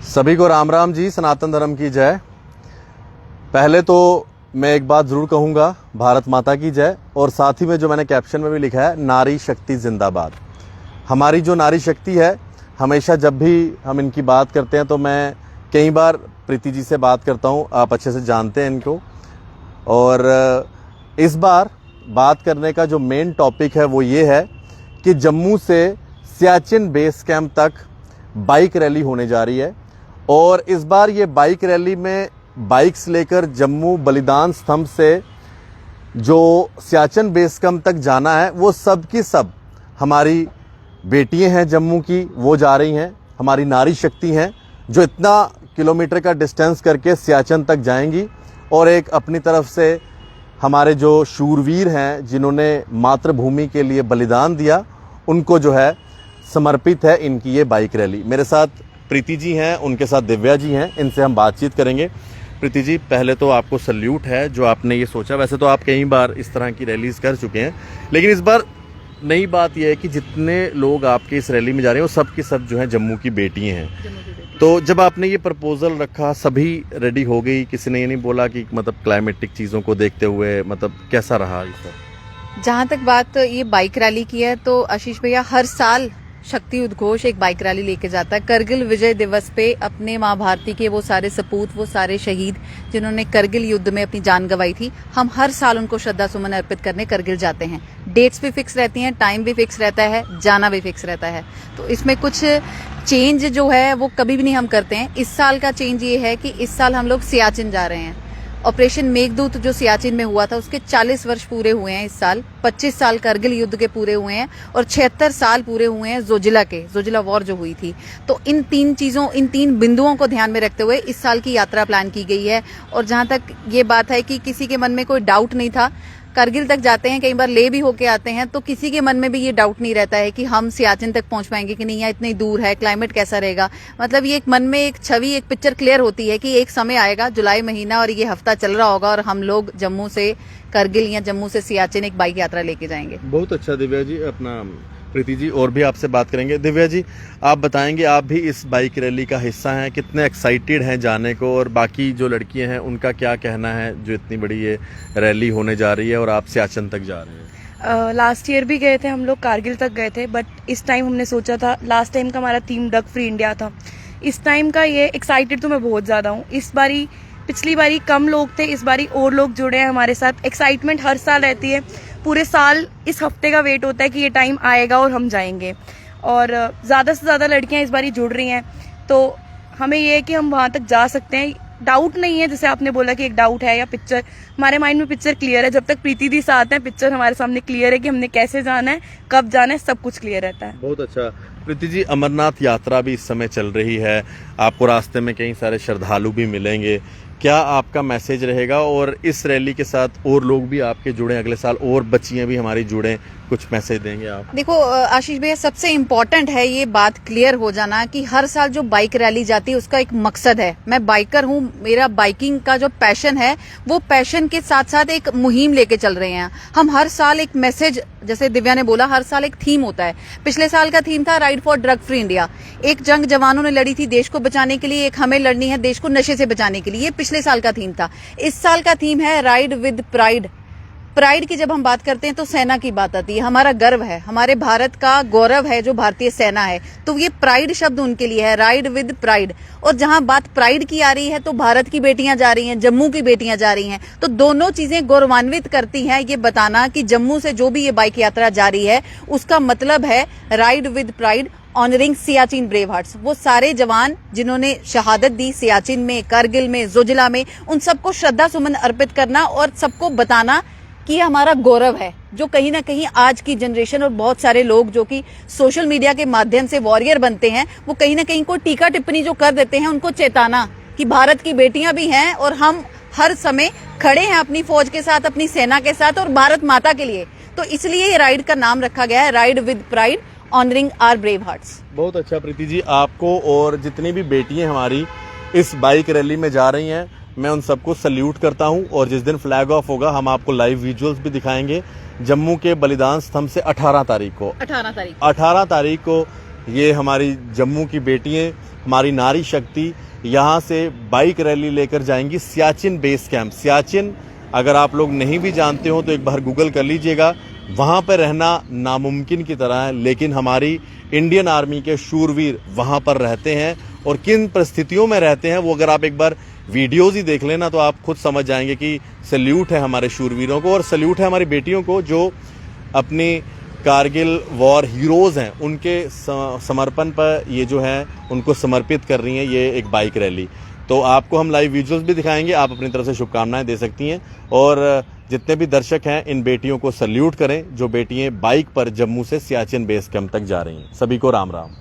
सभी को राम राम जी, सनातन धर्म की जय। पहले तो मैं एक बात जरूर कहूँगा, भारत माता की जय। और साथ ही में जो मैंने कैप्शन में भी लिखा है, नारी शक्ति जिंदाबाद। हमारी जो नारी शक्ति है, हमेशा जब भी हम इनकी बात करते हैं तो मैं कई बार प्रीति जी से बात करता हूँ, आप अच्छे से जानते हैं इनको। और इस बार बात करने का जो मेन टॉपिक है वो ये है कि जम्मू से सियाचिन बेस कैंप तक बाइक रैली होने जा रही है। और इस बार ये बाइक रैली में बाइक्स लेकर जम्मू बलिदान स्तंभ से जो सियाचिन बेस कैंप तक जाना है, वो सब की सब हमारी बेटियां हैं जम्मू की, वो जा रही हैं। हमारी नारी शक्ति हैं जो इतना किलोमीटर का डिस्टेंस करके सियाचिन तक जाएंगी। और एक अपनी तरफ से हमारे जो शूरवीर हैं जिन्होंने मातृभूमि के लिए बलिदान दिया, उनको जो है समर्पित है इनकी ये बाइक रैली। मेरे साथ प्रीति जी हैं, उनके साथ दिव्या जी हैं, इनसे हम बातचीत करेंगे। प्रीति जी, पहले तो आपको सल्यूट है जो आपने ये सोचा। वैसे तो आप कई बार इस तरह की रैलीज कर चुके हैं, लेकिन इस बार नई बात यह है कि जितने लोग आपके इस रैली में जा रहे हैं वो सब की सब जो है जम्मू की बेटियां हैं। तो जब आपने ये प्रपोजल रखा, सभी रेडी हो गई? किसी ने ये नहीं बोला कि मतलब क्लाइमेटिक चीज़ों को देखते हुए मतलब कैसा रहा इस पर? जहाँ तक बात ये बाइक रैली की है, तो आशीष भैया हर साल शक्ति उद्घोष एक बाइक रैली लेके जाता है। करगिल विजय दिवस पे अपने माँ भारती के वो सारे सपूत, वो सारे शहीद जिन्होंने करगिल युद्ध में अपनी जान गंवाई थी, हम हर साल उनको श्रद्धा सुमन अर्पित करने करगिल जाते हैं। डेट्स भी फिक्स रहती हैं, टाइम भी फिक्स रहता है, जाना भी फिक्स रहता है। तो इसमें कुछ चेंज जो है वो कभी भी नहीं हम करते हैं। इस साल का चेंज ये है कि इस साल हम लोग सियाचिन जा रहे हैं। ऑपरेशन मेघदूत जो सियाचिन में हुआ था उसके 40 वर्ष पूरे हुए हैं इस साल। 25 साल करगिल युद्ध के पूरे हुए हैं और 76 साल पूरे हुए हैं जोजिला वॉर जो हुई थी। तो इन तीन बिंदुओं को ध्यान में रखते हुए इस साल की यात्रा प्लान की गई है। और जहां तक ये बात है कि किसी के मन में कोई डाउट नहीं था, करगिल तक जाते हैं, कई बार ले भी होके आते हैं, तो किसी के मन में भी ये डाउट नहीं रहता है कि हम सियाचिन तक पहुंच पाएंगे कि नहीं, या इतनी दूर है, क्लाइमेट कैसा रहेगा। मतलब ये एक मन में एक छवि, एक पिक्चर क्लियर होती है कि एक समय आएगा, जुलाई महीना, और ये हफ्ता चल रहा होगा और हम लोग जम्मू से करगिल या जम्मू से सियाचिन एक बाइक यात्रा लेके जाएंगे। बहुत अच्छा दिव्या जी। अपना प्रीति जी और भी आपसे बात करेंगे। दिव्या जी, आप बताएंगे, आप भी इस बाइक रैली का हिस्सा हैं, कितने एक्साइटेड हैं जाने को, और बाकी जो लड़कियां हैं उनका क्या कहना है जो इतनी बड़ी ये रैली होने जा रही है और आप सियाचिन तक जा रहे हैं? लास्ट ईयर भी गए थे हम लोग, कारगिल तक गए थे, बट इस टाइम हमने सोचा था, लास्ट टाइम का हमारा थीम ड्रग फ्री इंडिया था। इस टाइम का ये एक्साइटेड तो मैं बहुत ज़्यादा हूँ। इस बारी, पिछली बारी कम लोग थे, इस बारी और लोग जुड़े हैं हमारे साथ। एक्साइटमेंट हर साल रहती है, पूरे साल इस हफ्ते का वेट होता है कि ये टाइम आएगा और हम जाएंगे। और ज़्यादा से ज़्यादा लड़कियां इस बारी जुड़ रही हैं, तो हमें ये है कि हम वहाँ तक जा सकते हैं। डाउट नहीं है, जैसे आपने बोला कि एक डाउट है या पिक्चर, हमारे माइंड में पिक्चर क्लियर है। जब तक प्रीति दी साथ है, पिक्चर हमारे सामने क्लियर है कि हमने कैसे जाना है, कब जाना है, सब कुछ क्लियर रहता है। बहुत अच्छा। प्रीति जी, अमरनाथ यात्रा भी इस समय चल रही है, आपको रास्ते में कई सारे श्रद्धालु भी मिलेंगे, क्या आपका मैसेज रहेगा? और इस रैली के साथ और लोग भी आपके जुड़े अगले साल, और बच्चियां भी हमारी जुड़े, कुछ मैसेज देंगे आप? देखो आशीष भैया, सबसे इम्पोर्टेंट है ये बात क्लियर हो जाना कि हर साल जो बाइक रैली जाती है उसका एक मकसद है। मैं बाइकर हूँ, मेरा बाइकिंग का जो पैशन है, वो पैशन के साथ साथ एक मुहिम लेके चल रहे हैं हम। हर साल एक मैसेज, जैसे दिव्या ने बोला, हर साल एक थीम होता है। पिछले साल का थीम था ride for drug free India. एक जंग जवानों ने लड़ी थी देश को बचाने के लिए, एक हमें लड़नी है देश को नशे से बचाने के लिए। ये पिछले साल का थीम था। इस साल का थीम है राइड विद प्राइड। प्राइड की जब हम बात करते हैं तो सेना की बात आती है। हमारा गर्व है, हमारे भारत का गौरव है जो भारतीय सेना है, तो ये प्राइड शब्द उनके लिए है, राइड विद प्राइड। और जहां बात प्राइड की आ रही है तो भारत की बेटियां जा रही हैं, जम्मू की बेटियां जा रही हैं, तो दोनों चीजें गौरवान्वित करती हैं ये बताना कि जम्मू से जो भी ये बाइक यात्रा जारी है उसका मतलब है ride with pride, honouring Siachen brave hearts. वो सारे जवान जिन्होंने शहादत दी सियाचिन में, करगिल में, जोजिला में, उन सबको श्रद्धा सुमन अर्पित करना और सबको बताना कि हमारा गौरव है, जो कहीं ना कहीं आज की जनरेशन और बहुत सारे लोग जो कि सोशल मीडिया के माध्यम से वॉरियर बनते हैं, वो कहीं ना कहीं कोई टीका टिप्पणी जो कर देते हैं, उनको चेताना कि भारत की बेटियां भी हैं और हम हर समय खड़े हैं अपनी फौज के साथ, अपनी सेना के साथ और भारत माता के लिए। तो इसलिए ये राइड का नाम रखा गया है, ride with pride, honouring our brave hearts. बहुत अच्छा प्रीति जी, आपको और जितनी भी बेटियां हमारी इस बाइक रैली में जा रही हैं, मैं उन सबको सल्यूट करता हूं। और जिस दिन फ्लैग ऑफ होगा हम आपको लाइव विजुअल्स भी दिखाएंगे जम्मू के बलिदान स्तंभ से 18 तारीख को ये हमारी जम्मू की बेटियां हमारी नारी शक्ति यहाँ से बाइक रैली लेकर जाएंगी सियाचिन बेस कैंप। सियाचिन अगर आप लोग नहीं भी जानते हो तो एक बार गूगल कर लीजिएगा। वहाँ पर रहना नामुमकिन की तरह है, लेकिन हमारी इंडियन आर्मी के शूरवीर वहाँ पर रहते हैं और किन परिस्थितियों में रहते हैं वो अगर आप एक बार वीडियोज़ ही देख लेना तो आप खुद समझ जाएंगे कि सैल्यूट है हमारे शूरवीरों को और सैल्यूट है हमारी बेटियों को जो अपनी कारगिल वॉर हीरोज़ हैं उनके समर्पण पर ये जो है उनको समर्पित कर रही हैं ये एक बाइक रैली। तो आपको हम लाइव विजुअल्स भी दिखाएंगे, आप अपनी तरफ से शुभकामनाएं दे सकती हैं और जितने भी दर्शक हैं इन बेटियों को सैल्यूट करें जो बेटियां बाइक पर जम्मू से सियाचिन बेस कैंप तक जा रही हैं। सभी को राम राम।